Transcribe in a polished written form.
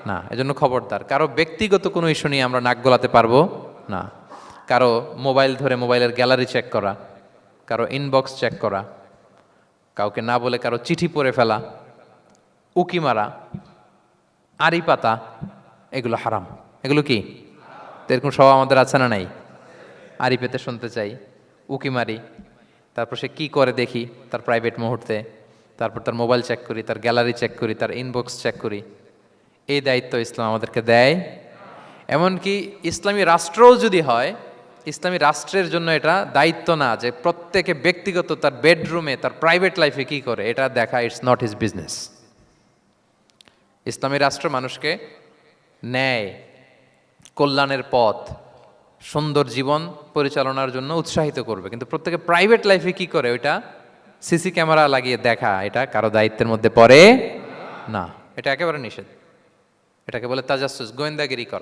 না। এজন্য খবরদার, কারো ব্যক্তিগত কোনো ইস্যু নিয়ে আমরা নাক গলাতে পারবো না। কারো মোবাইল ধরে মোবাইলের গ্যালারি চেক করা, কারো ইনবক্স চেক করা, কাউকে না বলে কারো চিঠি পড়ে ফেলা, উকি মারা, আড়ি পাতা, এগুলো হারাম। এগুলো কি? তো এরকম স্বভাব আমাদের আছে না নাই? আড়ি পেতে শুনতে চাই, উকি মারি, তারপর সে কি করে দেখি তার প্রাইভেট মুহূর্তে, তারপর তার মোবাইল চেক করি, তার গ্যালারি চেক করি, তার ইনবক্স চেক করি। এই দায়িত্ব ইসলাম আমাদেরকে দেয়। এমনকি ইসলামী রাষ্ট্রও যদি হয়, ইসলামী রাষ্ট্রের জন্য এটা দায়িত্ব না যে প্রত্যেকে ব্যক্তিগত তার বেডরুমে তার প্রাইভেট লাইফে কি করে এটা দেখা, ইটস নট হিজ বিজনেস। ইসলামী রাষ্ট্র মানুষকে ন্যায়, কল্যাণের পথ, সুন্দর জীবন পরিচালনার জন্য উৎসাহিত করবে, কিন্তু প্রত্যেকে প্রাইভেট লাইফে কি করে ওইটা সিসি ক্যামেরা লাগিয়ে দেখা, এটা কারো দায়িত্বের মধ্যে পড়ে না। এটা একেবারে নিষেধ। এটাকে বলে তাজাসসুস, গোয়েন্দাগিরি করা।